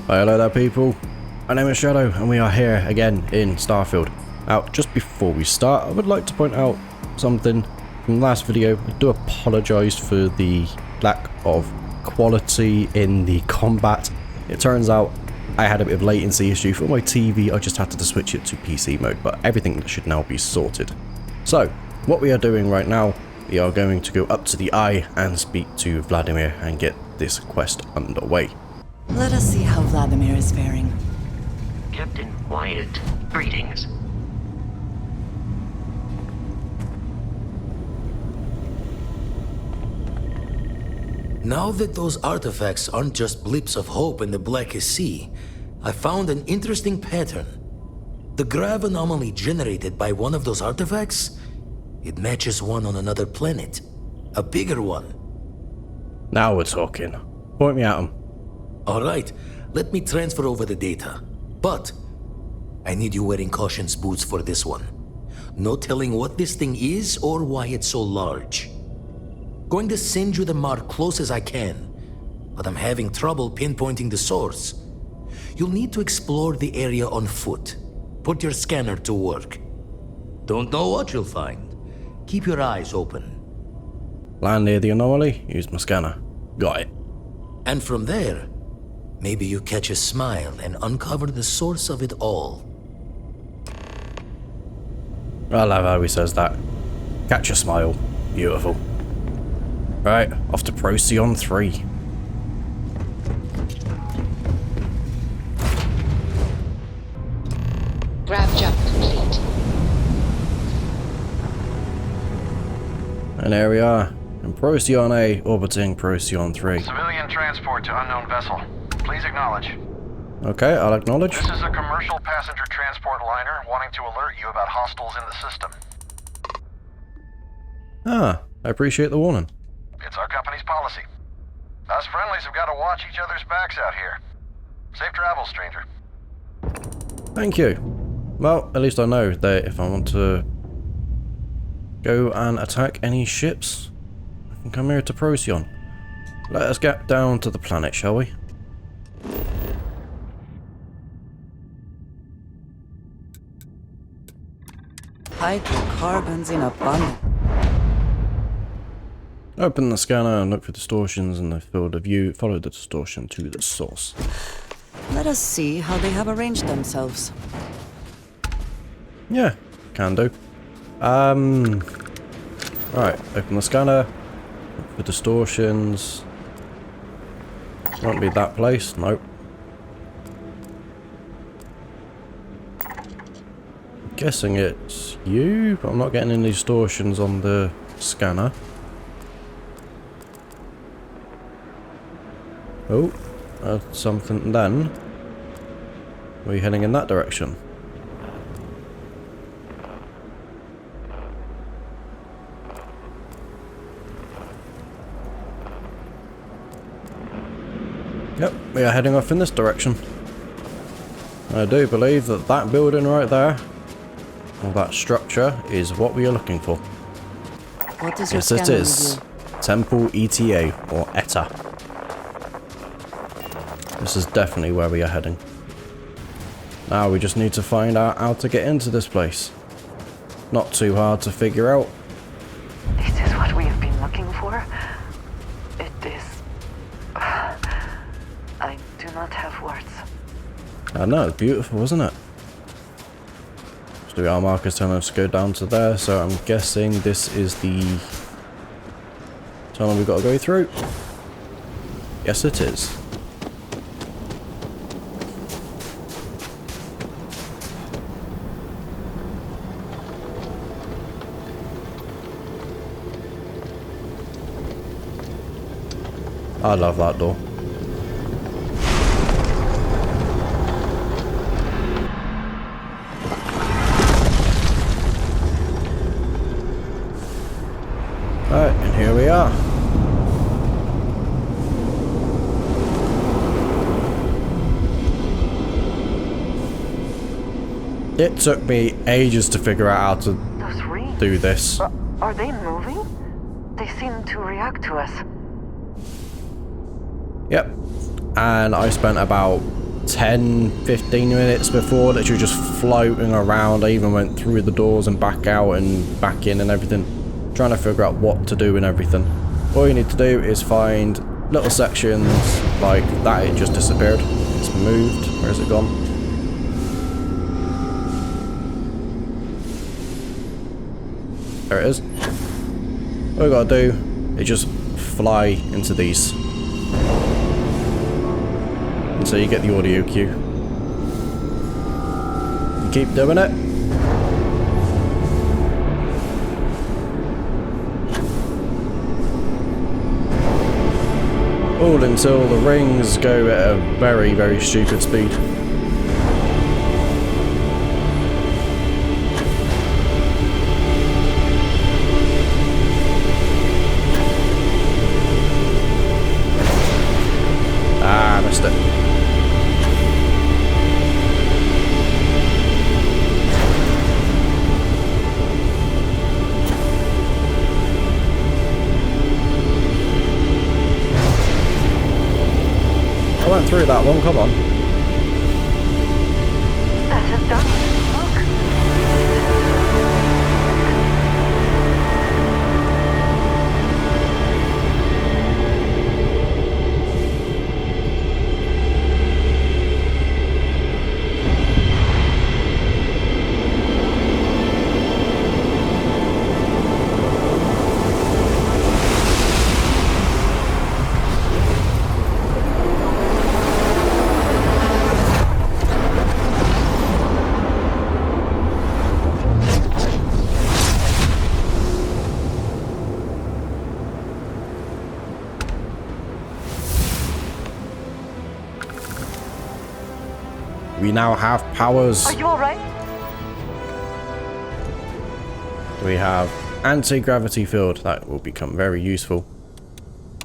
Hello there people, my name is Shadow and we are here again in Starfield. Now just before we start I would like to point out something from the last video. I do apologise for the lack of quality in the combat. It turns out I had a bit of latency issue for my TV, I just had to switch it to PC mode, but everything should now be sorted. So what we are doing right now, we are going to go up to the Eye and speak to Vladimir and get this quest underway. Let us see how Vladimir is faring. Captain Wyatt, greetings. Now that those artifacts aren't just blips of hope in the Blackest Sea, I found an interesting pattern. The grav anomaly generated by one of those artifacts, it matches one on another planet. A bigger one. Now we're talking. Point me at him. Alright, let me transfer over the data. But I need you wearing caution's boots for this one. No telling what this thing is or why it's so large. Going to send you the mark close as I can, but I'm having trouble pinpointing the source. You'll need to explore the area on foot. Put your scanner to work. Don't know what you'll find. Keep your eyes open. Land near the anomaly, use my scanner. Got it. And from there, maybe you catch a smile and uncover the source of it all. I love how he says that. Catch a smile. Beautiful. Right, off to Procyon 3. Grav jump complete. And there we are. In Procyon A, orbiting Procyon 3. Civilian transport to unknown vessel. Please acknowledge. Okay, I'll acknowledge. This is a commercial passenger transport liner wanting to alert you about hostiles in the system. Ah, I appreciate the warning. It's our company's policy. Us friendlies have got to watch each other's backs out here. Safe travels, stranger. Thank you. Well, at least I know that if I want to go and attack any ships, I can come here to Procyon. Let us get down to the planet, shall we? Hydrocarbons in abundance. Open the scanner and look for distortions in the field of view. Follow the distortion to the source. Let us see how they have arranged themselves. Yeah, can do. Right, open the scanner. Look for distortions. Won't be that place, nope. I'm guessing it's you, but I'm not getting any distortions on the scanner. Oh, that's something then. We're heading in that direction. Yep, we are heading off in this direction. I do believe that that building right there, or that structure, is what we are looking for. What does your Yes, it scanner is. reveal? Temple ETA, or ETA. This is definitely where we are heading. Now we just need to find out how to get into this place. Not too hard to figure out. This is what we have been looking for? It is... I do not have words. I know, it's beautiful, isn't it? So our marker's telling us to go down to there, so I'm guessing this is the tunnel we've got to go through. Yes, it is. I love that door. Alright, and here we are. It took me ages to figure out how to Those reeds. do this. Are they moving? They seem to react to us. Yep. And I spent about 10, 15 minutes before that you're just floating around. I even went through the doors and back out and back in and everything, trying to figure out what to do and everything. All you need to do is find little sections like that. It just disappeared. It's moved. Where's it gone? There it is. All you gotta do is just fly into these until you get the audio cue. You keep doing it. All until the rings go at a very, very stupid speed. Ah, missed it. I went through that one, come on. That has done it. We now have powers. Are you alright? We have anti-gravity field. That will become very useful.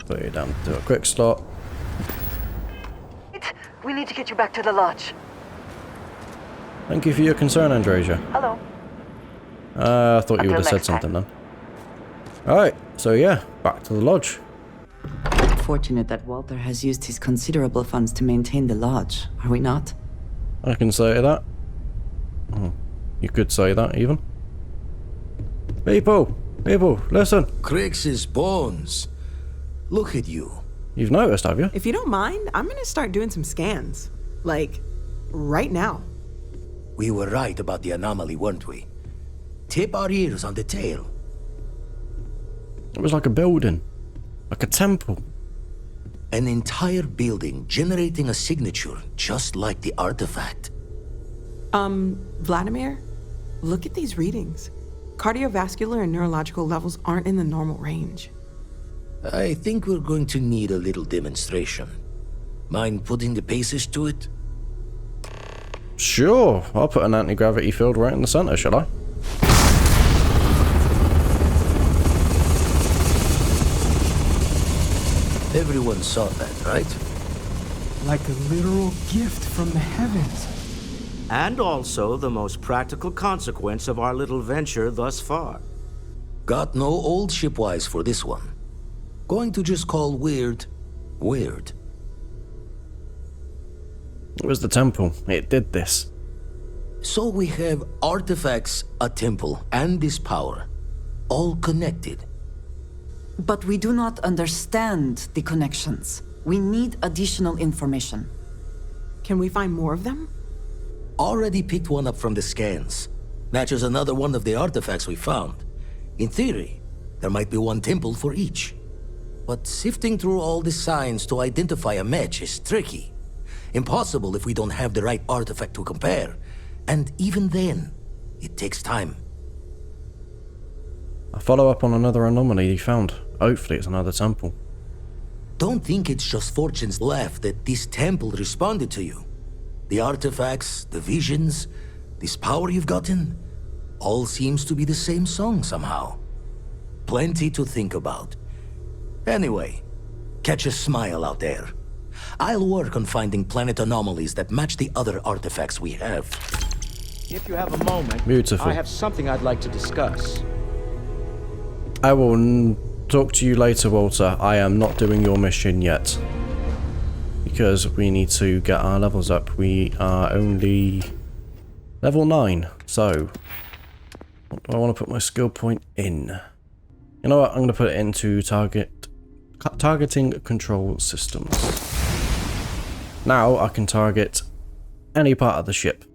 Put it down to a quick slot. We need to get you back to the lodge. Thank you for your concern, Androsia. Hello. I thought you would have Until said next time. something then. Alright, so yeah, back to the lodge. Fortunate that Walter has used his considerable funds to maintain the lodge, are we not? I can say that. Oh, you could say that even. People, listen. Crix's bones. Look at you. You've noticed, have you? If you don't mind, I'm gonna start doing some scans. Like, right now. We were right about the anomaly, weren't we? Tip our ears on the tale. It was like a building. Like a temple. An entire building generating a signature just like the artifact. Vladimir, look at these readings. Cardiovascular and neurological levels aren't in the normal range. I think we're going to need a little demonstration. Mind putting the paces to it? Sure, I'll put an anti-gravity field right in the center, shall I? Everyone saw that, right? Like a literal gift from the heavens. And also the most practical consequence of our little venture thus far. Got no old shipwise for this one. Going to just call weird, weird. It was the temple. It did this. So we have artifacts, a temple, and this power. All connected. But we do not understand the connections. We need additional information. Can we find more of them? Already picked one up from the scans. Matches another one of the artifacts we found. In theory, there might be one temple for each. But sifting through all the signs to identify a match is tricky. Impossible if we don't have the right artifact to compare. And even then, it takes time. I'll follow up on another anomaly you found. Hopefully it's another temple. Don't think it's just Fortune's laugh that this temple responded to you. The artifacts, the visions, this power you've gotten, all seems to be the same song somehow. Plenty to think about. Anyway, catch a smile out there. I'll work on finding planet anomalies that match the other artifacts we have. If you have a moment, Beautiful. I have something I'd like to discuss. I will talk to you later, Walter. I am not doing your mission yet. because we need to get our levels up. We are only level 9, so what do I want to put my skill point in? You know what, I'm going to put it into targeting control systems. Now I can target any part of the ship.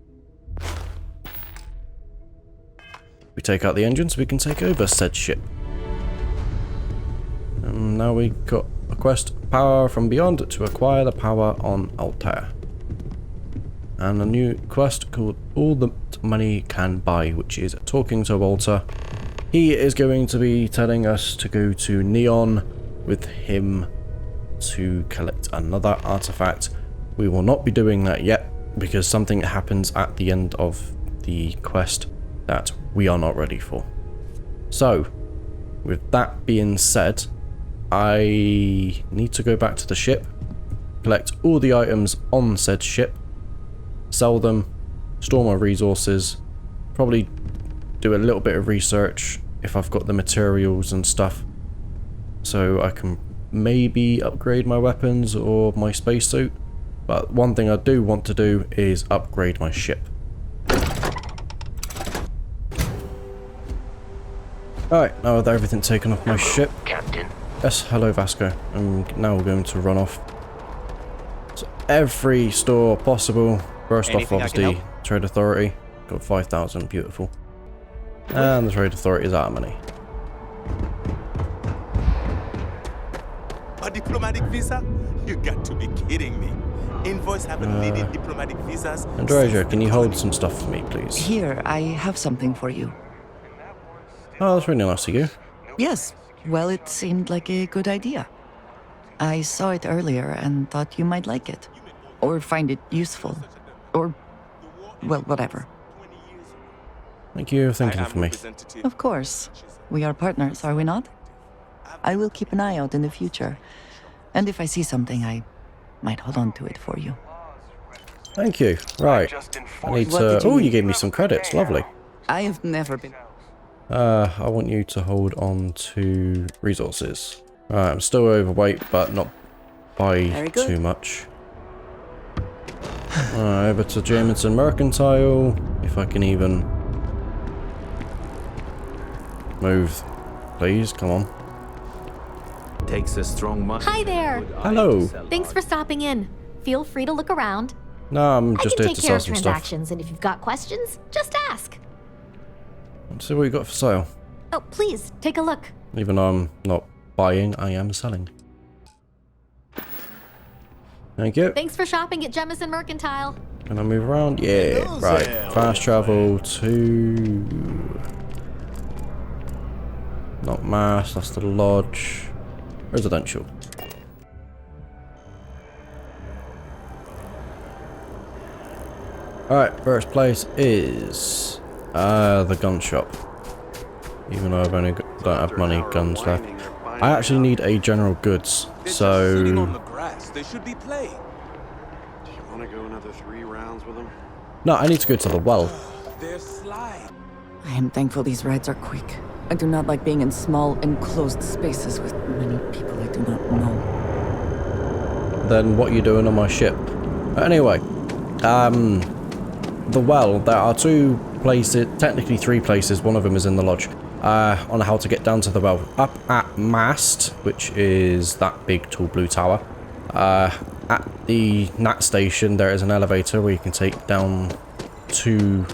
We take out the engines, we can take over said ship. And now we got a quest, Power from Beyond, to acquire the power on Altair. And a new quest called All That Money Can Buy, which is talking to Walter. He is going to be telling us to go to Neon with him to collect another artifact. We will not be doing that yet because something happens at the end of the quest that we are not ready for. So, with that being said, I need to go back to the ship, collect all the items on said ship, sell them, store my resources, probably do a little bit of research if I've got the materials and stuff, so I can maybe upgrade my weapons or my spacesuit. But one thing I do want to do is upgrade my ship. Alright, now with everything taken off my ship. Captain. Yes, hello Vasco. I'm now going to run off. So every store possible. First off, obviously, Trade Authority. Got 5,000, beautiful. And the Trade Authority is out of money. A diplomatic visa? You got to be kidding me. Invoice haven't needed diplomatic visas. Androsia, can you hold some stuff for me, please? Here, I have something for you. Oh, that's really nice of you. Yes, well, it seemed like a good idea. I saw it earlier and thought you might like it. Or find it useful. Or, well, whatever. Thank you for thinking for me. Of course. We are partners, are we not? I will keep an eye out in the future. And if I see something, I might hold on to it for you. Thank you. Right. I need to... Oh, you gave me some credits. Lovely. I have never been... I want you to hold on to resources. Right, I'm still overweight, but not by too much. Over to Jameson Mercantile, if I can even move, please. Come on. Takes a strong muscle. Hi there. Hello. Thanks for stopping in. Feel free to look around. No, I'm just here to sell some stuff. Transactions, and if you've got questions, just ask. Let's see what you got for sale. Oh, please take a look. Even though I'm not buying, I am selling. Thank you. Thanks for shopping at Jemison Mercantile. Can I move around? Yeah, right. Fast travel to... Not Mass, that's the Lodge. Residential. Alright, first place is... the gun shop. Even though I've only don't have money guns left. I actually need a general goods, so... They should be playing. Do you want to go another 3 rounds with them? No, I need to go to the well. I am thankful these rides are quick. I do not like being in small, enclosed spaces with many people I do not know. Then what are you doing on my ship? Anyway, the well, there are 2 places, technically 3 places, one of them is in the lodge, on how to get down to the well. Up at Mast, which is that big tall blue tower, at the NAT station there is an elevator where you can take down to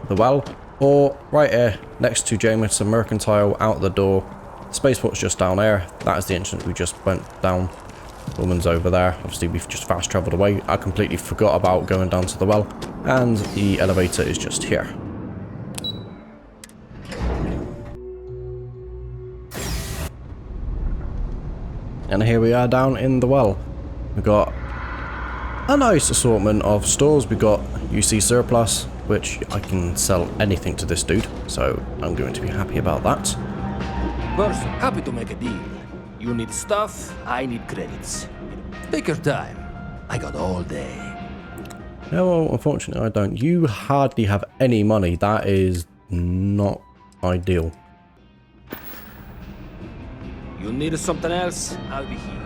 the well, or right here next to Jameson Mercantile out the door. Spaceport's just down there. That is the entrance we just went down. Woman's over there. Obviously we've just fast traveled away. I completely forgot about going down to the well, and the elevator is just here. And here we are down in the well. We've got a nice assortment of stores. We've got UC Surplus, which I can sell anything to this dude, so I'm going to be happy about that. Person, happy to make a deal. You need stuff, I need credits. Take your time. I got all day. No, well, unfortunately I don't. You hardly have any money. That is not ideal. You need something else? I'll be here.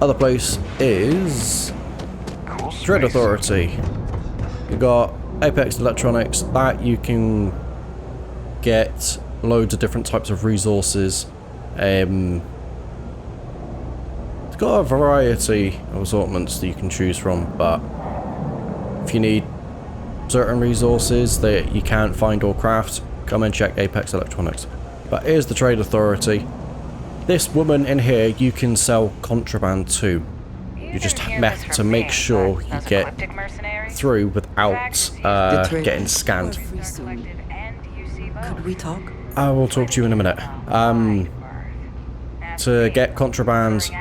other place is Trade Authority. You got Apex Electronics, that you can get loads of different types of resources. It's got a variety of assortments that you can choose from, but if you need certain resources that you can't find or craft, come and check Apex Electronics. But here's the Trade Authority. This woman in here you can sell contraband to. You just have to make sure you get through without getting scanned. Could we talk? I will talk to you in a minute. To get contraband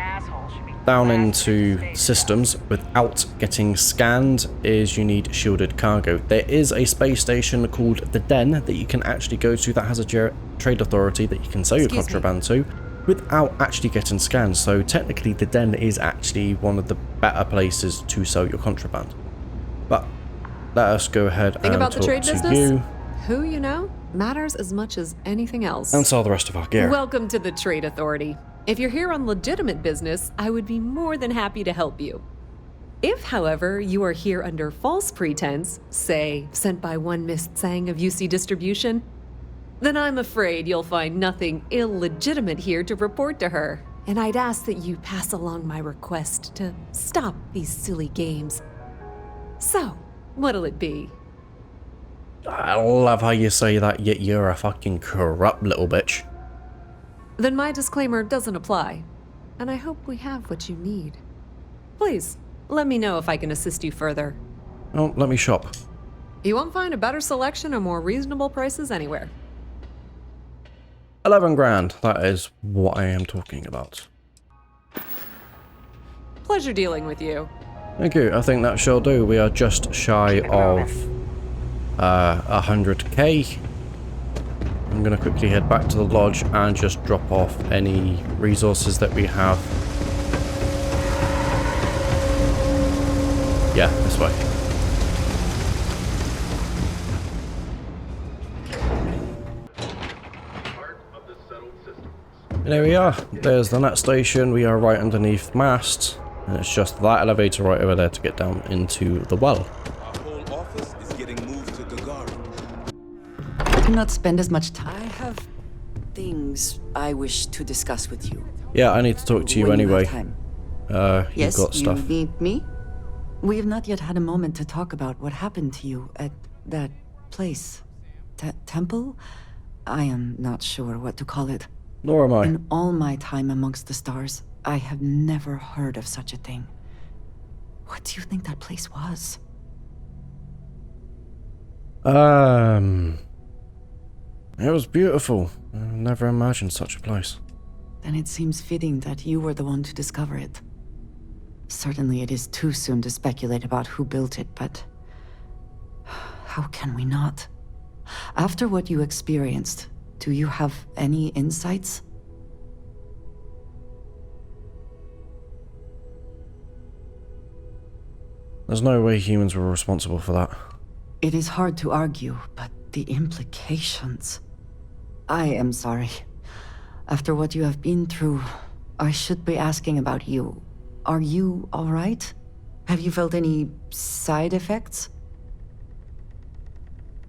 down into systems without getting scanned is you need shielded cargo. There is a space station called the Den that you can actually go to that has a trade authority that you can sell your contraband to without actually getting scanned. So technically the Den is actually one of the better places to sell your contraband. But let us go ahead and about talk the trade to business? you. Who you know matters as much as anything else. And sell the rest of our gear. Welcome to the Trade Authority. If you're here on legitimate business, I would be more than happy to help you. If, however, you are here under false pretense, say, sent by one Miss Tsang of UC Distribution, then I'm afraid you'll find nothing illegitimate here to report to her. And I'd ask that you pass along my request to stop these silly games. So, what'll it be? I love how you say that, yet you're a fucking corrupt little bitch. Then my disclaimer doesn't apply, and I hope we have what you need. Please, let me know if I can assist you further. Oh, let me shop. You won't find a better selection or more reasonable prices anywhere. 11 grand, that is what I am talking about. Pleasure dealing with you. Thank you, I think that shall do. We are just shy of 100k. I'm going to quickly head back to the lodge and just drop off any resources that we have. Yeah, this way. And there we are. There's the net station. We are right underneath the mast. And it's just that elevator right over there to get down into the well. Do not spend as much time. I have things I wish to discuss with you. Yeah, I need to talk to you anyway. Yes, you've got stuff. You need me? We have not yet had a moment to talk about what happened to you at that place. Temple? I am not sure what to call it. Nor am I. In all my time amongst the stars, I have never heard of such a thing. What do you think that place was? It was beautiful. I never imagined such a place. Then it seems fitting that you were the one to discover it. Certainly it is too soon to speculate about who built it, but how can we not? After what you experienced, do you have any insights? There's no way humans were responsible for that. It is hard to argue, but the implications... I am sorry. After what you have been through, I should be asking about you. Are you all right? Have you felt any side effects?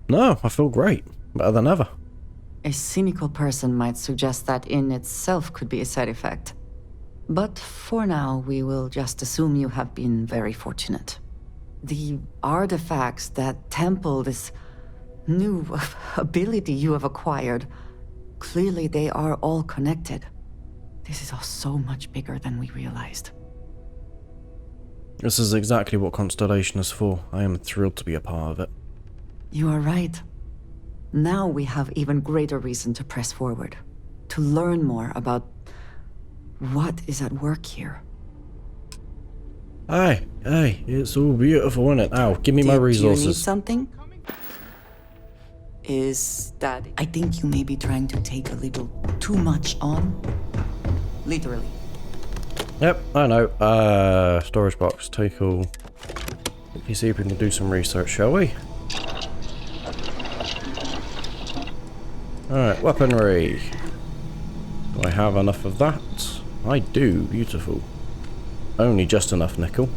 No, I feel great. Better than ever. A cynical person might suggest that in itself could be a side effect. But for now, we will just assume you have been very fortunate. The artifacts, that temple, this new ability you have acquired, clearly they are all connected. This is all so much bigger than we realized. This is exactly what Constellation is for. I am thrilled to be a part of it. You are right. Now we have even greater reason to press forward, to learn more about what is at work here. Hey, it's all beautiful, isn't it? Now, give me my resources. Do you need something? Is that... I think you may be trying to take a little too much on. Literally. Yep, I know. Storage box, take all. Let me see if we can do some research, shall we? Alright, weaponry. Do I have enough of that? I do, beautiful. only just enough nickel.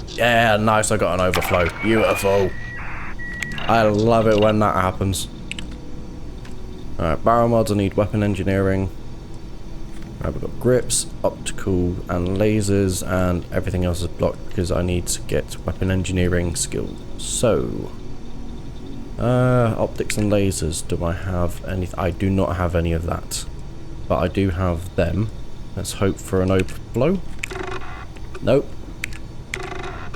Yeah, nice, I got an overflow. Beautiful. I love it when that happens. Alright, barrel mods, I need weapon engineering. Right, we've got grips, optical, and lasers, and everything else is blocked because I need to get weapon engineering skills. So, optics and lasers, do I have any? I do not have any of that, but I do have them. Let's hope for an overflow. Nope.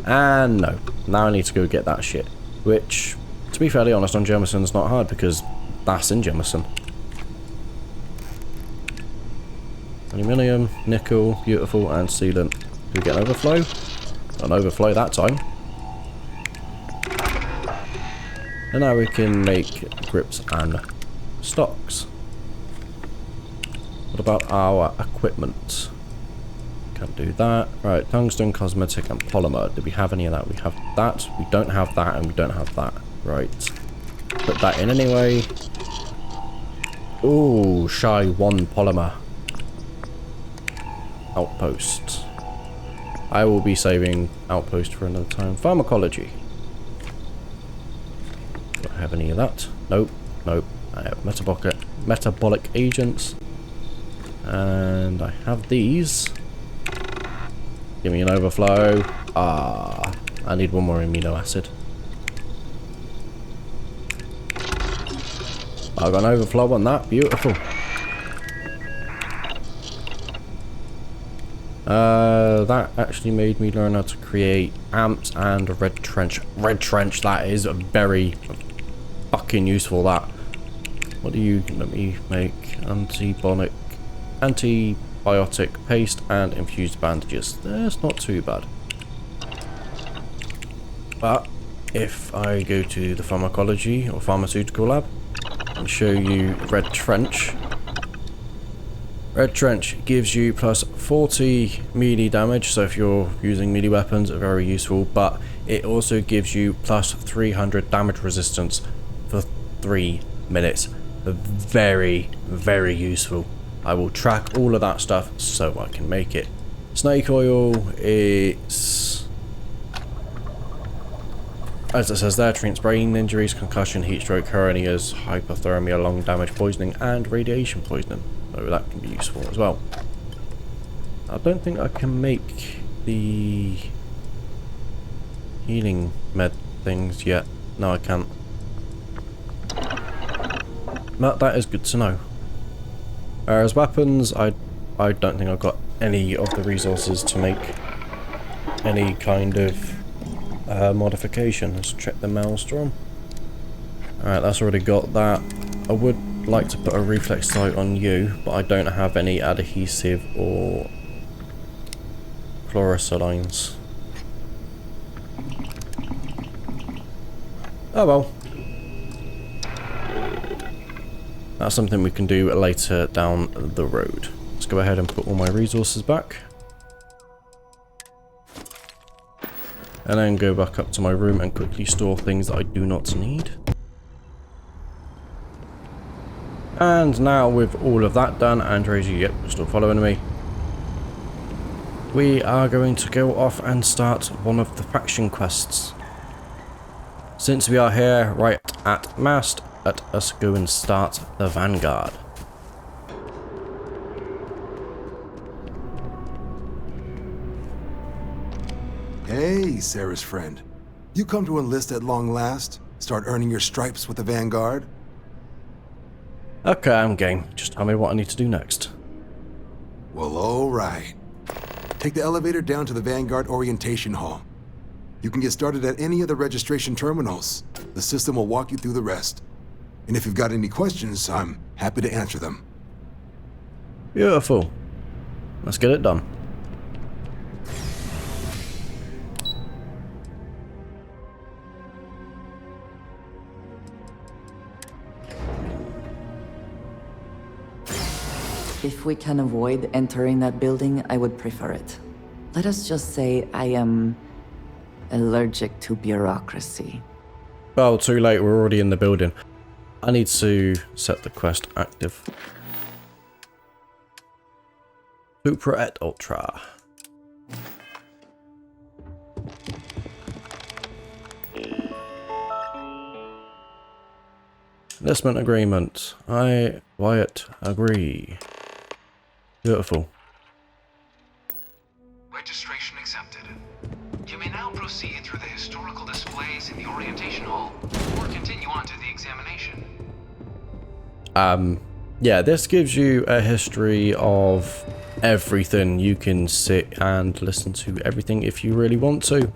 And no. Now I need to go get that shit, which, to be fairly honest, on Jemison is not hard because that's in Jemison. Aluminium, nickel, beautiful, and sealant. Do we get an overflow? An overflow that time. And now we can make grips and stocks. What about our equipment? Can't do that. Right, tungsten, cosmetic, and polymer. Do we have any of that? We have that, we don't have that, and we don't have that. Right. Put that in anyway. Ooh, shy 1 polymer. Outpost. I will be saving outpost for another time. Pharmacology. Do I have any of that? Nope. Nope. I have metabolic agents. And I have these. Give me an overflow. Ah, I need one more amino acid. I got an overflow on that. Beautiful. That actually made me learn how to create amps and red trench. Red trench, that is very fucking useful, that. What do you, let me make antibiotic paste and infused bandages. That's not too bad. But if I go to the pharmacology or pharmaceutical lab and show you red trench. Red Trench gives you plus 40 melee damage, so if you're using melee weapons, very useful, but it also gives you plus 300 damage resistance for 3 minutes. Very, very useful. I will track all of that stuff so I can make it. Snake oil, it's, as it says there, treats brain injuries, concussion, heat stroke, hernias, hypothermia, lung damage, poisoning, and radiation poisoning. So that can be useful as well. I don't think I can make the healing med things yet. No, I can't. But that is good to know. As weapons, I don't think I've got any of the resources to make any kind of modification. Let's check the maelstrom. Alright, that's already got that. I would like to put a reflex sight on you, but I don't have any adhesive or chlorosalines. Oh well. That's something we can do later down the road. Let's go ahead and put all my resources back. And then go back up to my room and quickly store things that I do not need. And now with all of that done, and Rosie, yep, you're still following me. We are going to go off and start one of the faction quests. Since we are here right at mast, let us go and start the Vanguard. Hey, Sarah's friend. You come to enlist at long last? Start earning your stripes with the Vanguard? Okay, I'm game. Just tell me what I need to do next. Well, alright. Take the elevator down to the Vanguard Orientation Hall. You can get started at any of the registration terminals. The system will walk you through the rest. And if you've got any questions, I'm happy to answer them. Beautiful. Let's get it done. If we can avoid entering that building, I would prefer it. Let us just say I am allergic to bureaucracy. Well, too late, we're already in the building. I need to set the quest active. Supra et Ultra. Investment agreement. I, Wyatt, agree. Beautiful. Registration accepted. You may now proceed through the historical displays in the orientation hall, or continue on to the examination. Yeah, this gives you a history of everything. You can sit and listen to everything if you really want to.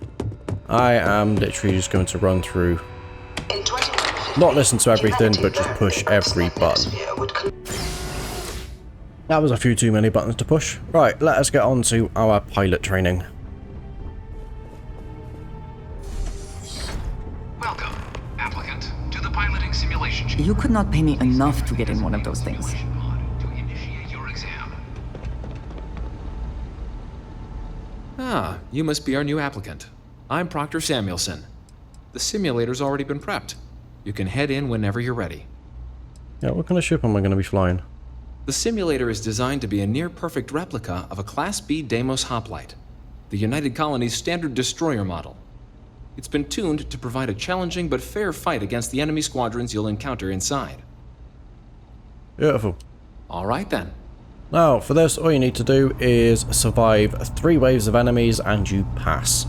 I am literally just going to run through, not listen to everything, but just push every button. That was a few too many buttons to push. Right, let us get on to our pilot training. Welcome, applicant, to the piloting simulation. You could not pay me enough to get in one of those things. Ah, you must be our new applicant. I'm Proctor Samuelson. The simulator's already been prepped. You can head in whenever you're ready. Yeah, what kind of ship am I going to be flying? The simulator is designed to be a near-perfect replica of a Class B Deimos hoplite, the United Colony's standard destroyer model. It's been tuned to provide a challenging but fair fight against the enemy squadrons you'll encounter inside. Beautiful. All right then. Now, for this, all you need to do is survive 3 waves of enemies and you pass.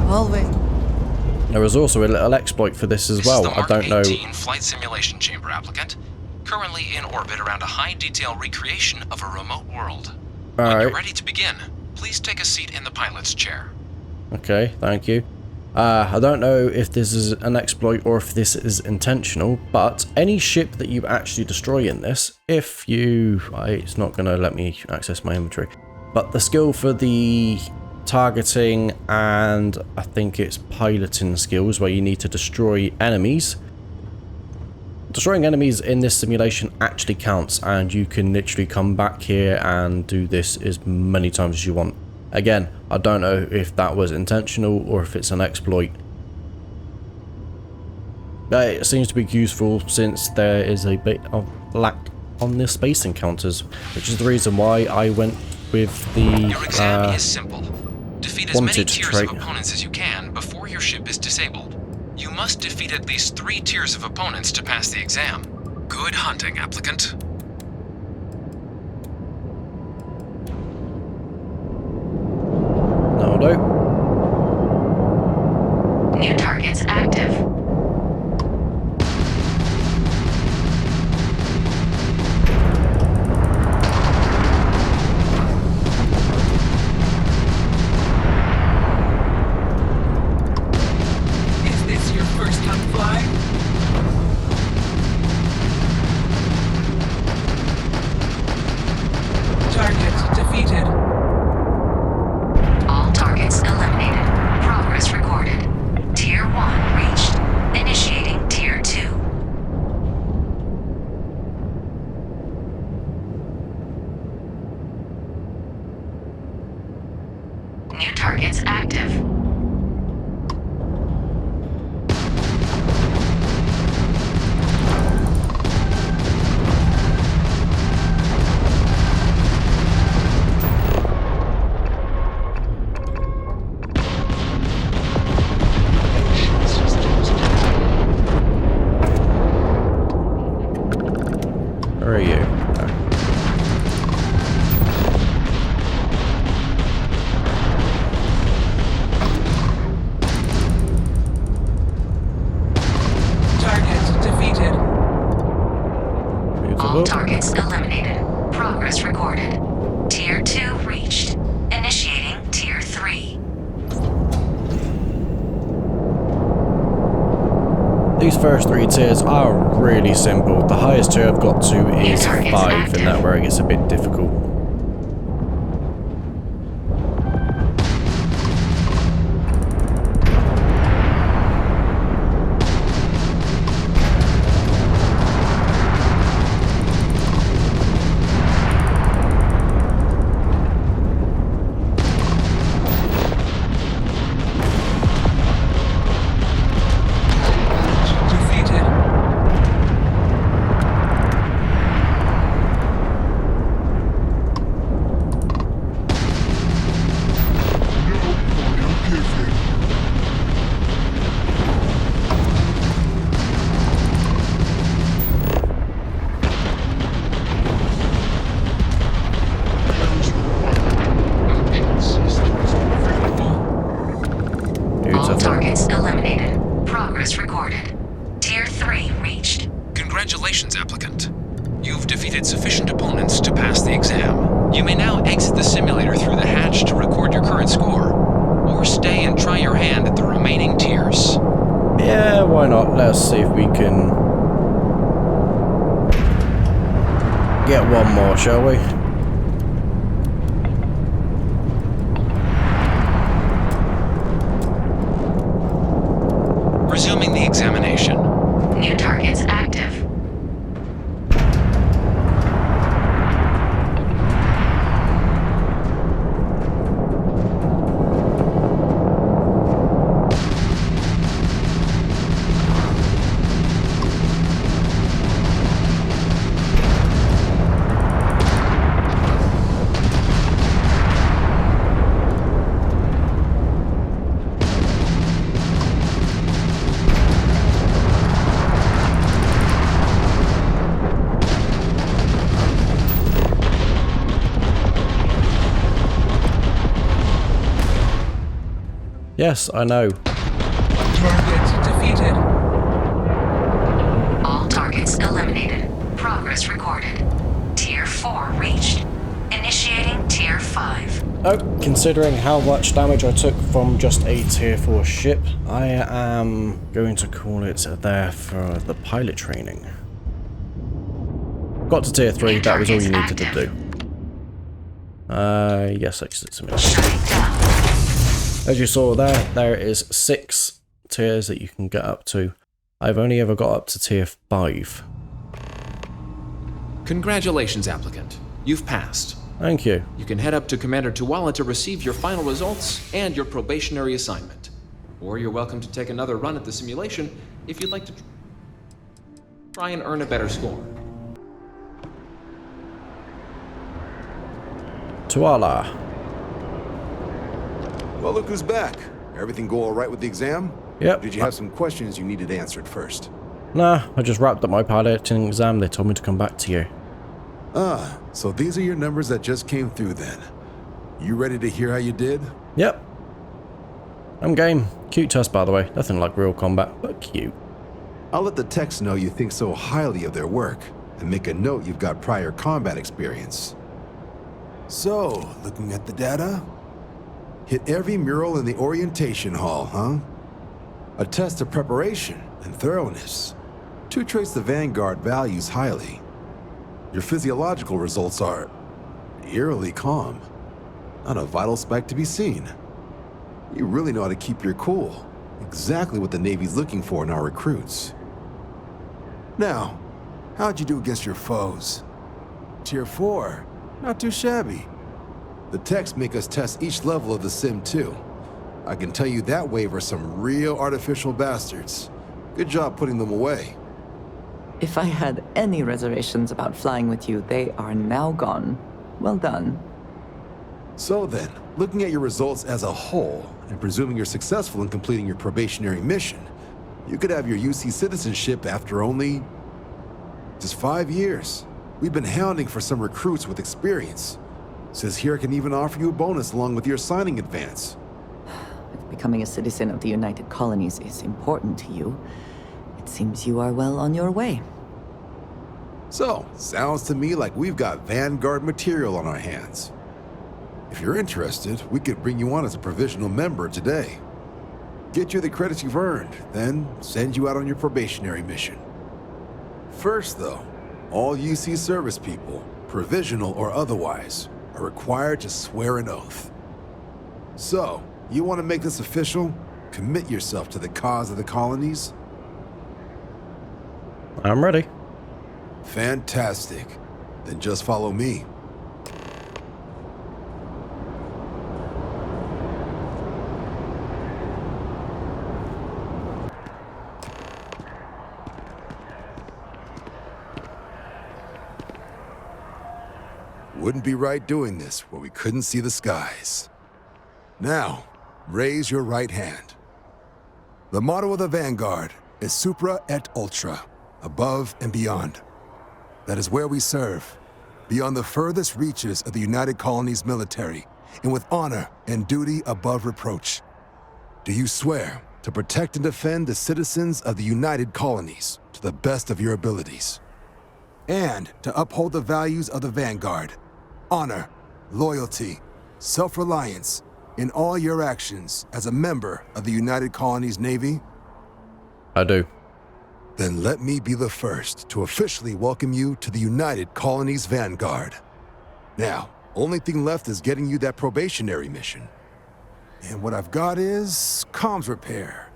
Always. There is also a little exploit for this as well. I don't know. This is the Mark 18 flight simulation chamber applicant, currently in orbit around a high-detail recreation of a remote world. When you're ready to begin, please take a seat in the pilot's chair. Okay, thank you. I don't know if this is an exploit or if this is intentional, but any ship that you actually destroy in this, if you... it's not going to let me access my inventory, but the skill for the targeting and I think it's piloting skills where you need to destroy enemies. Destroying enemies in this simulation actually counts, and you can literally come back here and do this as many times as you want. Again, I don't know if that was intentional or if it's an exploit. But it seems to be useful since there is a bit of lack on the space encounters, which is the reason why I went with the Your exam is simple. Defeat as many wanted tiers trait. of opponents as you can before your ship is disabled. You must defeat at least 3 tiers of opponents to pass the exam. Good hunting, applicant. No, no. New targets active. Is this your first time flying? Target defeated. All targets eliminated. Progress recorded. Tier 1 reached. Initiating Tier 2. New targets active. Where are you? Target defeated. All targets eliminated. Progress recorded. Tier 2 reached. Initiating Tier 3. These first 3 tiers are really simple. The highest tier I've got to is 5, and that where it gets a bit difficult. 3 reached. Congratulations, applicant. You've defeated sufficient opponents to pass the exam. You may now exit the simulator through the hatch to record your current score, or stay and try your hand at the remaining tiers. Yeah, why not? Let's see if we can get one more, shall we? Resuming the examination. New targets active. Yes, I know. Target defeated. All targets eliminated. Progress recorded. Tier 4 reached. Initiating Tier 5. Oh, considering how much damage I took from just a tier 4 ship, I am going to call it there for the pilot training. Got to tier 3, that was all you needed to do. Yes, exit simulation. As you saw there is 6 tiers that you can get up to. I've only ever got up to tier 5. Congratulations, applicant. You've passed. Thank you. You can head up to Commander Tuwala to receive your final results and your probationary assignment. Or you're welcome to take another run at the simulation if you'd like to try and earn a better score. Tuwala. Well, look who's back. Everything go all right with the exam? Yep. Did you have some questions you needed answered first? Nah, I just wrapped up my piloting exam. They told me to come back to you. Ah, so these are your numbers that just came through then. You ready to hear how you did? Yep. I'm game. Cute test, by the way. Nothing like real combat, but cute. I'll let the techs know you think so highly of their work, and make a note you've got prior combat experience. So, looking at the data? Hit every mural in the orientation hall, huh? A test of preparation and thoroughness. 2 traits the Vanguard values highly. Your physiological results are eerily calm. Not a vital spike to be seen. You really know how to keep your cool. Exactly what the Navy's looking for in our recruits. Now, how'd you do against your foes? Tier 4, not too shabby. The techs make us test each level of the sim too. I can tell you that wave are some real artificial bastards. Good job putting them away. If I had any reservations about flying with you, they are now gone. Well done. So then, looking at your results as a whole, and presuming you're successful in completing your probationary mission, you could have your UC citizenship after only just 5 years. We've been hounding for some recruits with experience. Says here I can even offer you a bonus along with your signing advance. If becoming a citizen of the United Colonies is important to you, it seems you are well on your way. So, sounds to me like we've got Vanguard material on our hands. If you're interested, we could bring you on as a provisional member today. Get you the credits you've earned, then send you out on your probationary mission. First though, all UC service people, provisional or otherwise, are required to swear an oath. So, you want to make this official? Commit yourself to the cause of the colonies? I'm ready. Fantastic. Then just follow me. Wouldn't be right doing this where we couldn't see the skies. Now, raise your right hand. The motto of the Vanguard is Supra et Ultra, above and beyond. That is where we serve, beyond the furthest reaches of the United Colonies military, and with honor and duty above reproach. Do you swear to protect and defend the citizens of the United Colonies to to the best of your abilities. And to uphold the values of the Vanguard. Honor, loyalty, self-reliance in all your actions as a member of the United Colonies Navy? I do. Then let me be the first to officially welcome you to the United Colonies Vanguard. Now, only thing left is getting you that probationary mission. And what I've got is comms repair.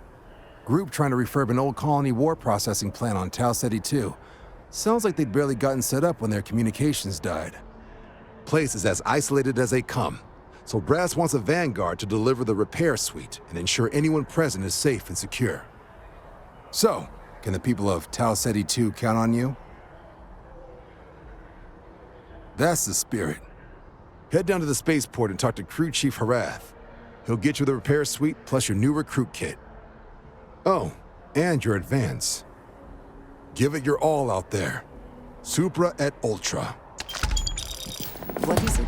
Group trying to refurb an old colony war processing plant on Tau Ceti 2. Sounds like they'd barely gotten set up when their communications died. Place is as isolated as they come, so Brass wants a Vanguard to deliver the repair suite and ensure anyone present is safe and secure. So, can the people of Tau Ceti 2 count on you? That's the spirit. Head down to the spaceport and talk to Crew Chief Harath. He'll get you the repair suite plus your new recruit kit. Oh, and your advance. Give it your all out there. Supra et Ultra. What is it?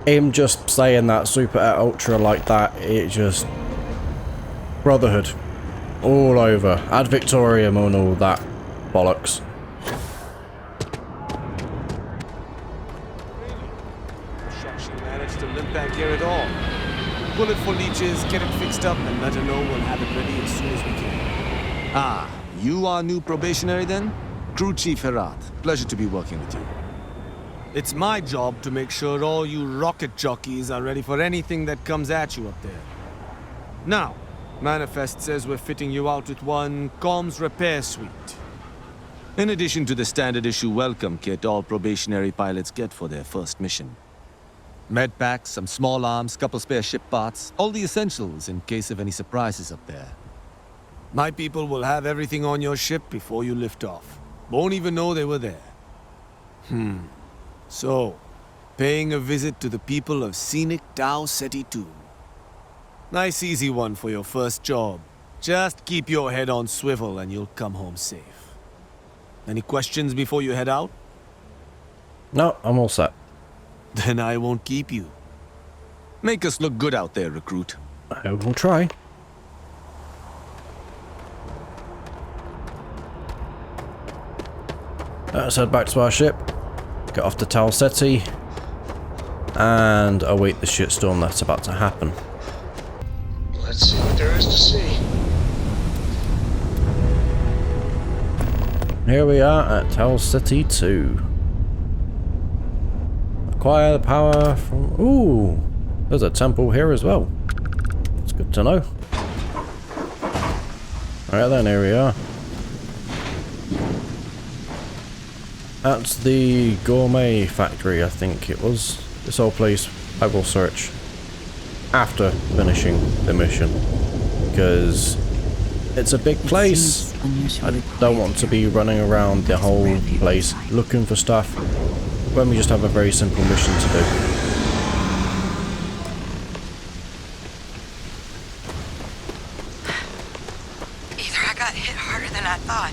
Him just saying that super et ultra like that, it just... Brotherhood. All over. Ad Victoriam and all that bollocks. She managed to limp back here at all. Bullet for leeches, get it fixed up, and let her know we'll have it ready as soon as we can. Ah, you are new probationary then? Crew Chief Herat. Pleasure to be working with you. It's my job to make sure all you rocket jockeys are ready for anything that comes at you up there. Now, Manifest says we're fitting you out with one comms repair suite. In addition to the standard issue welcome kit all probationary pilots get for their first mission. Med packs, some small arms, couple spare ship parts, all the essentials in case of any surprises up there. My people will have everything on your ship before you lift off. Won't even know they were there. So, paying a visit to the people of scenic Tau Ceti 2. Nice easy one for your first job. Just keep your head on swivel and you'll come home safe. Any questions before you head out? No, I'm all set. Then I won't keep you. Make us look good out there, recruit. I will try. Let's head back to our ship. Get off to Tau Ceti. And await the shitstorm that's about to happen. Let's see what there is to see. Here we are at Tau Ceti 2. Acquire the power from... Ooh! There's a temple here as well. It's good to know. Alright then, here we are. That's the gourmet factory, I think it was. This whole place I will search after finishing the mission. Because it's a big place. I don't want to be running around the whole place looking for stuff when we just have a very simple mission to do. Either I got hit harder than I thought,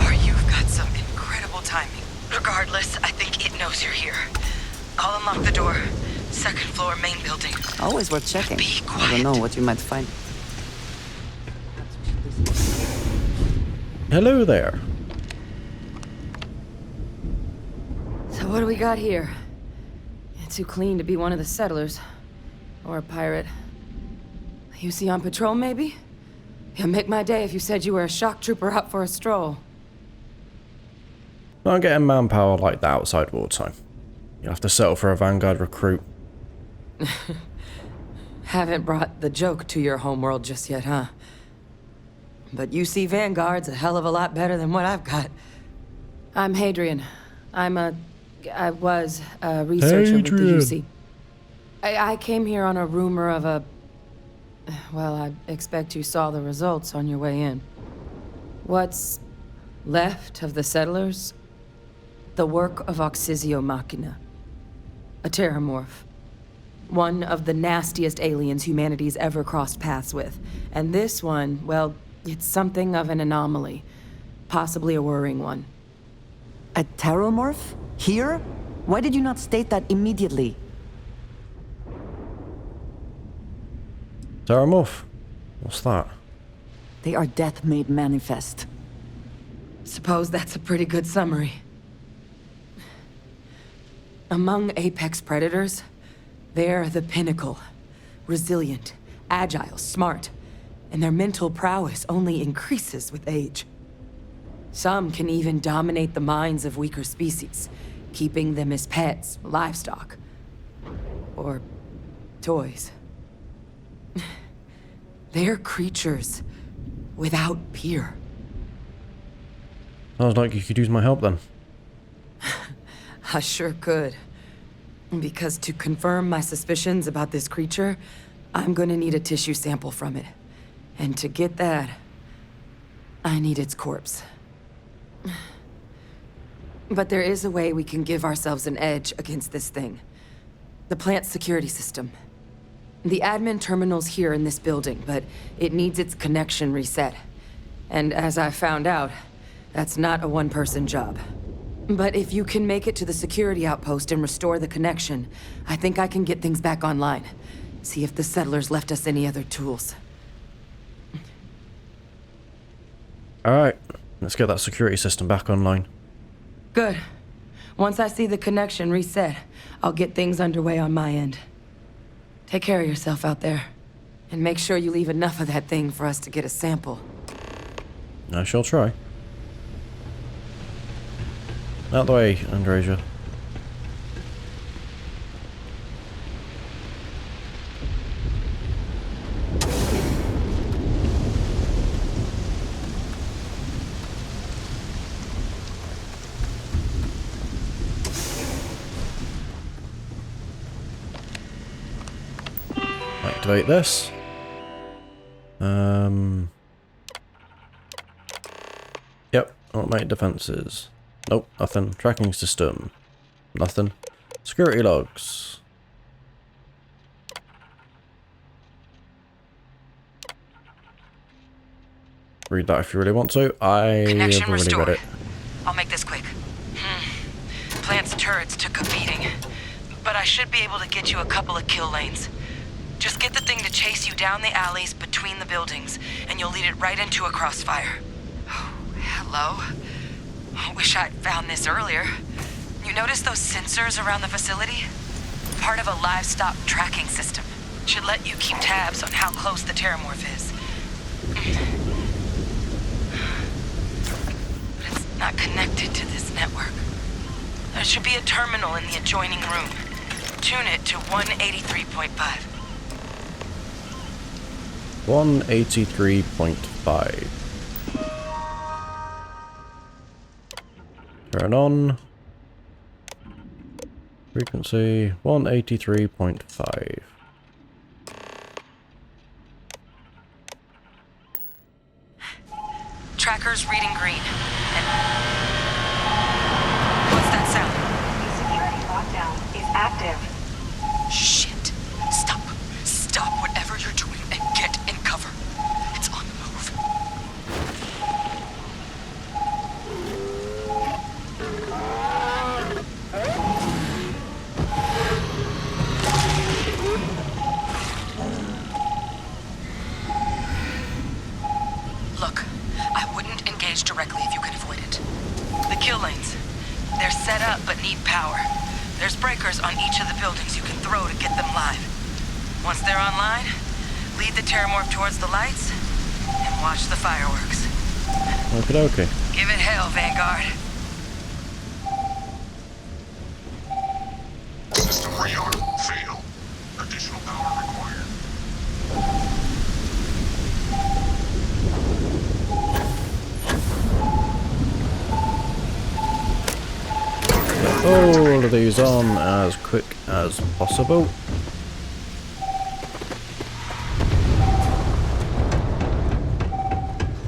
or you've got some incredible timing. Regardless, I think it knows you're here. I'll unlock the door. Second floor, main building. Always worth checking. I don't know what you might find. Hello there. So what do we got here? It's too clean to be one of the settlers. Or a pirate. UC on patrol, maybe? It'd make my day if you said you were a shock trooper out for a stroll. Not getting manpower like that outside wartime. You'll have to settle for a Vanguard recruit. Haven't brought the joke to your homeworld just yet, huh? But UC Vanguard's a hell of a lot better than what I've got. I'm Hadrian. I was a researcher with the UC. I came here on a rumor of a... Well, I expect you saw the results on your way in. What's left of the settlers? The work of Oxysio Machina. A terramorph. One of the nastiest aliens humanity's ever crossed paths with. And this one, well, it's something of an anomaly. Possibly a worrying one. A terramorph? Here? Why did you not state that immediately? Terramorph? What's that? They are death made manifest. Suppose that's a pretty good summary. Among apex predators, they're the pinnacle. Resilient, agile, smart, and their mental prowess only increases with age. Some can even dominate the minds of weaker species, keeping them as pets, livestock, or toys. They're creatures without peer. Sounds like you could use my help then. I sure could. Because to confirm my suspicions about this creature, I'm gonna need a tissue sample from it. And to get that, I need its corpse. But there is a way we can give ourselves an edge against this thing. The plant security system. The admin terminal's here in this building, but it needs its connection reset. And as I found out, that's not a one-person job. But if you can make it to the security outpost and restore the connection, I think I can get things back online. See if the settlers left us any other tools. Alright, let's get that security system back online. Good. Once I see the connection reset, I'll get things underway on my end. Take care of yourself out there. And make sure you leave enough of that thing for us to get a sample. I shall try. Out the way, Andresia. Activate this. Yep, automated defenses. Nope, nothing. Tracking system. Nothing. Security logs. Read that if you really want to. I Connection have already read it. I'll make this quick. Plant's turrets took a beating, but I should be able to get you a couple of kill lanes. Just get the thing to chase you down the alleys between the buildings, and you'll lead it right into a crossfire. Oh, hello. I wish I'd found this earlier. You notice those sensors around the facility? Part of a livestock tracking system. Should let you keep tabs on how close the terramorph is. But it's not connected to this network. There should be a terminal in the adjoining room. Tune it to 183.5. 183.5. Turn on. Frequency 183.5. Tracker's reading green. And what's that sound? Security lockdown is active. Shit. Stop. Stop whatever you're doing and get in cover. It's on the move. Look, I wouldn't engage directly if you can avoid it. The kill lanes. They're set up but need power. There's breakers on each of the buildings you can throw to get them live. Once they're online, lead the terramorph towards the lights and watch the fireworks. Okay. Give it hell, Vanguard. System rearm failed. Additional power required. All of these on as quick as possible.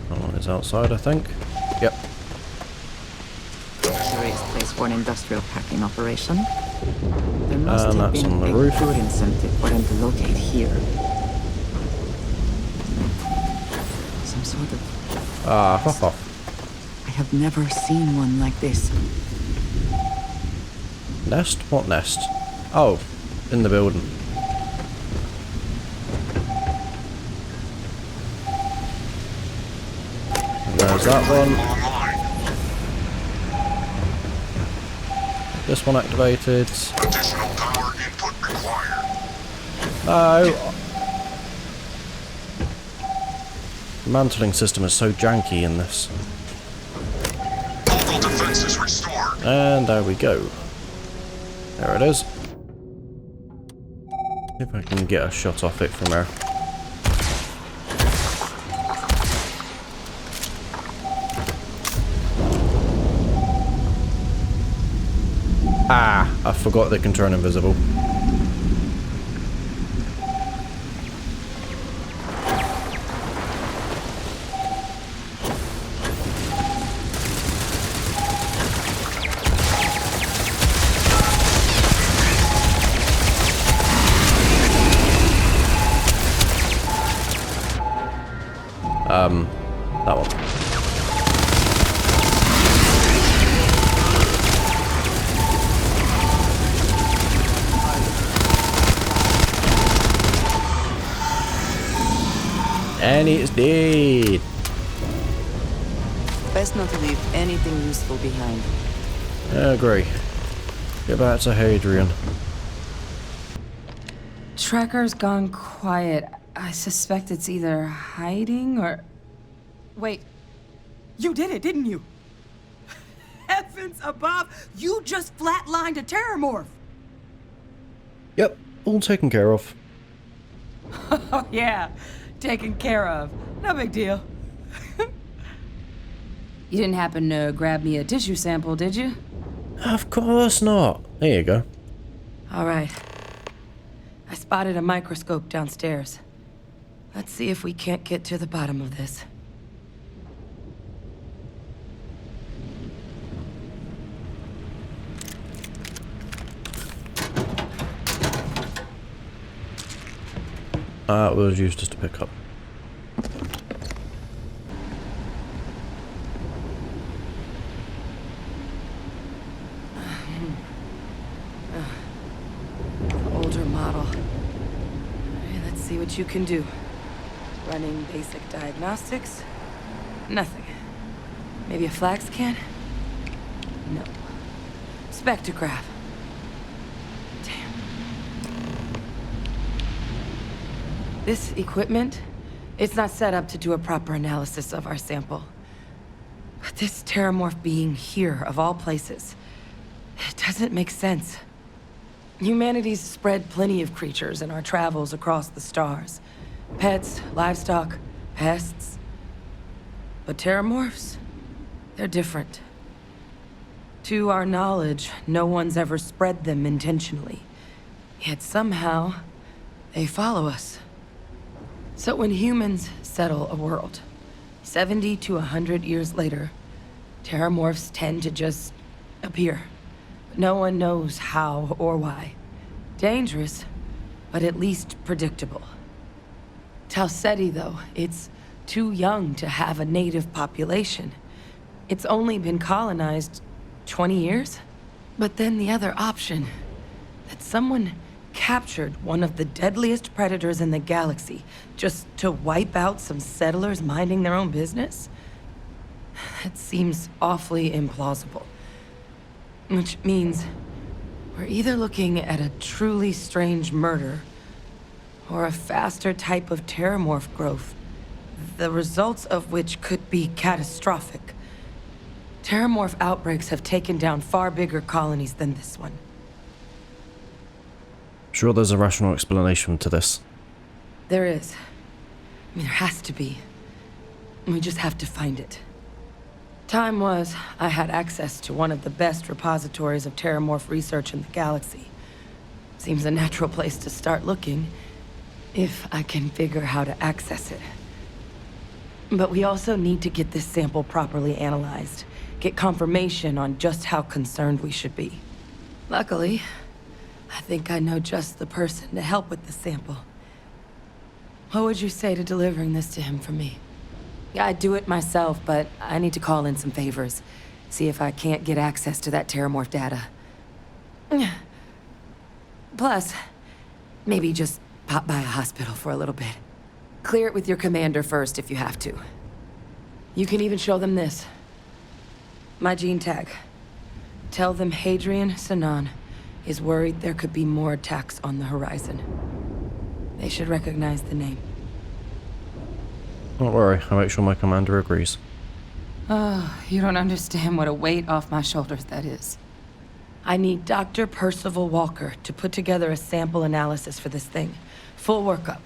One is outside, I think. Yep. Luxurious place for an industrial packing operation. There must have that's been on the a roof. good incentive for them to locate here. Some sort of... Fuck off. I have never seen one like this. Nest? What nest? Oh, in the building. There's that one. This one activated. Additional power input required. No. The mantling system is so janky in this. Local defenses restored. And there we go. There it is. See if I can get a shot off it from there. Ah, I forgot they can turn invisible. That one. And it's dead. Best not to leave anything useful behind. I agree. Get back to Hadrian. Tracker's gone quiet. I suspect it's either hiding or... Wait. You did it, didn't you? Heavens above! You just flatlined a terramorph! Yep, all taken care of. Oh, yeah. Taken care of. No big deal. You didn't happen to grab me a tissue sample, did you? Of course not. There you go. All right. I spotted a microscope downstairs. Let's see if we can't get to the bottom of this. It was used just to pick up. Older model. All right, let's see what you can do. Running basic diagnostics. Nothing. Maybe a flag scan? No. Spectrograph. Damn. This equipment, it's not set up to do a proper analysis of our sample. But this terramorph being here, of all places, it doesn't make sense. Humanity's spread plenty of creatures in our travels across the stars. Pets, livestock, pests. But terramorphs, they're different. To our knowledge, no one's ever spread them intentionally. Yet somehow, they follow us. So when humans settle a world, 70 to 100 years later, terramorphs tend to just appear. But no one knows how or why. Dangerous, but at least predictable. Tau Ceti, though, it's too young to have a native population. It's only been colonized 20 years? But then the other option, that someone captured one of the deadliest predators in the galaxy just to wipe out some settlers minding their own business? That seems awfully implausible. Which means we're either looking at a truly strange murder or a faster type of terramorph growth, the results of which could be catastrophic. Terramorph outbreaks have taken down far bigger colonies than this one. Sure there's a rational explanation to this. There is. I mean, there has to be. We just have to find it. Time was, I had access to one of the best repositories of terramorph research in the galaxy. Seems a natural place to start looking, if I can figure how to access it. But we also need to get this sample properly analyzed, get confirmation on just how concerned we should be. Luckily, I think I know just the person to help with the sample. What would you say to delivering this to him for me? Yeah, I'd do it myself, but I need to call in some favors. See if I can't get access to that terramorph data. Plus, maybe just pop by a hospital for a little bit. Clear it with your commander first if you have to. You can even show them this. My gene tag. Tell them Hadrian Sanan is worried there could be more attacks on the horizon. They should recognize the name. Don't worry, I'll make sure my commander agrees. Oh, you don't understand what a weight off my shoulders that is. I need Dr. Percival Walker to put together a sample analysis for this thing. Full workup.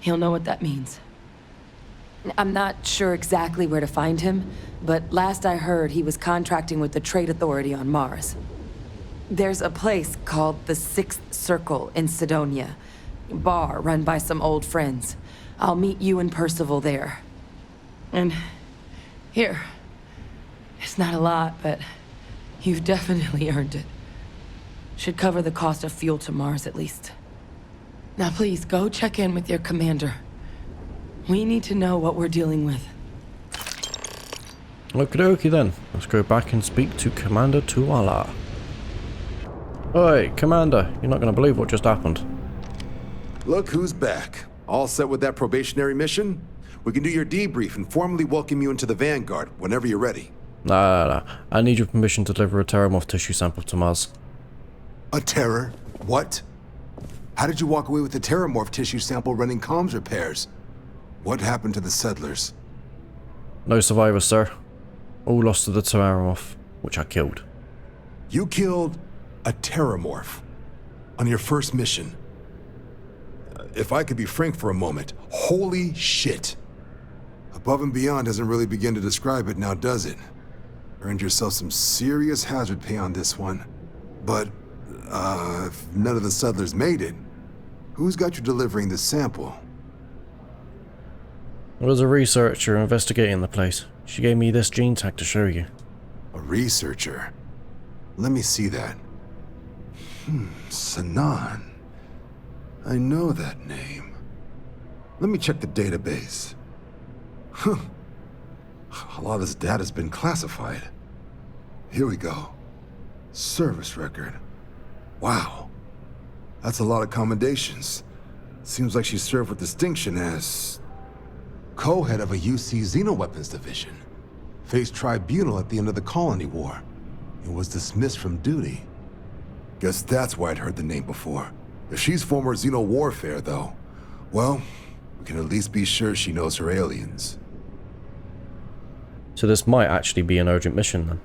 He'll know what that means. I'm not sure exactly where to find him, but last I heard he was contracting with the Trade Authority on Mars. There's a place called the Sixth Circle in Sidonia. Bar run by some old friends. I'll meet you and Percival there. And here. It's not a lot, but you've definitely earned it. Should cover the cost of fuel to Mars at least. Now please, go check in with your commander. We need to know what we're dealing with. Okie dokie then. Let's go back and speak to Commander Tuala. Oi, Commander, you're not going to believe what just happened. Look who's back. All set with that probationary mission? We can do your debrief and formally welcome you into the Vanguard whenever you're ready. Nah. I need your permission to deliver a Terramorph tissue sample to Mars. A terror? What? How did you walk away with the Terramorph tissue sample running comms repairs? What happened to the settlers? No survivors, sir. All lost to the Terramorph, which I killed. You killed a Terramorph on your first mission. If I could be frank for a moment, holy shit. Above and beyond doesn't really begin to describe it now, does it? Earned yourself some serious hazard pay on this one. But, if none of the settlers made it, who's got you delivering the sample? There was a researcher investigating the place. She gave me this gene tag to show you. A researcher? Let me see that. Sanan. I know that name. Let me check the database. Huh. A lot of this data's been classified. Here we go. Service record. Wow. That's a lot of commendations. Seems like she served with distinction as co-head of a UC Xenoweapons division. Faced tribunal at the end of the Colony War. And was dismissed from duty. Guess that's why I'd heard the name before. If she's former Xeno warfare, though, well, we can at least be sure she knows her aliens. So this might actually be an urgent mission, then.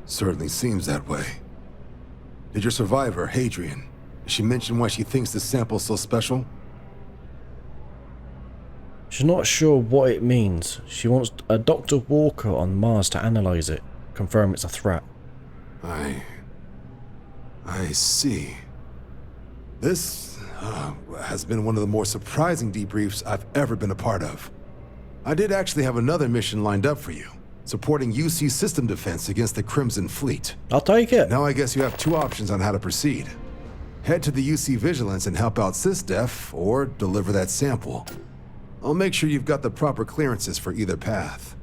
Certainly seems that way. Did your survivor, Hadrian, did she mention why she thinks this sample's so special? She's not sure what it means. She wants a Dr. Walker on Mars to analyze it, confirm it's a threat. I see. This has been one of the more surprising debriefs I've ever been a part of. I did actually have another mission lined up for you, supporting UC system defense against the Crimson Fleet. I'll take it. Now I guess you have two options on how to proceed. Head to the UC Vigilance and help out SysDef, or deliver that sample. I'll make sure you've got the proper clearances for either path.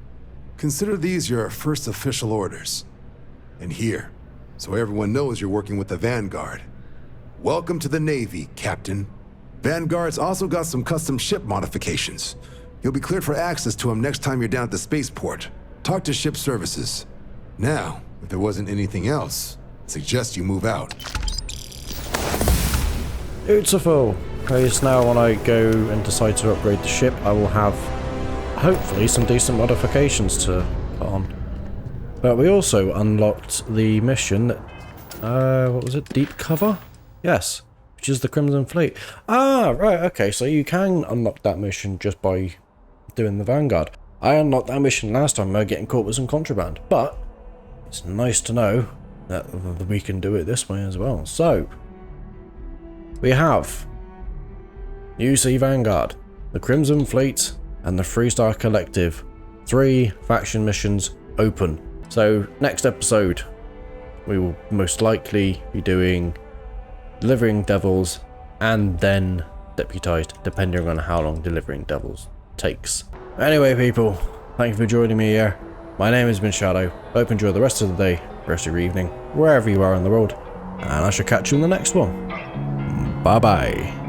Consider these your first official orders. And here, so everyone knows you're working with the Vanguard. Welcome to the Navy, Captain. Vanguard's also got some custom ship modifications. You'll be cleared for access to them next time you're down at the spaceport. Talk to ship services. Now, if there wasn't anything else, I suggest you move out. Beautiful. Okay, so now when I go and decide to upgrade the ship, I will have, hopefully, some decent modifications to put on. But we also unlocked the mission, what was it, Deep Cover? Yes, which is the Crimson Fleet. Ah, right, okay, so you can unlock that mission just by doing the Vanguard. I unlocked that mission last time by getting caught with some contraband, but it's nice to know that we can do it this way as well. So, we have UC Vanguard, the Crimson Fleet, and the Freestar Collective. 3 faction missions open. So, next episode, we will most likely be doing Delivering Devils and then Deputized, depending on how long Delivering Devils takes. Anyway, people, thank you for joining me here. My name has been Shadow. Hope you enjoy the rest of the day, rest of your evening, wherever you are in the world, and I shall catch you in the next one. Bye bye.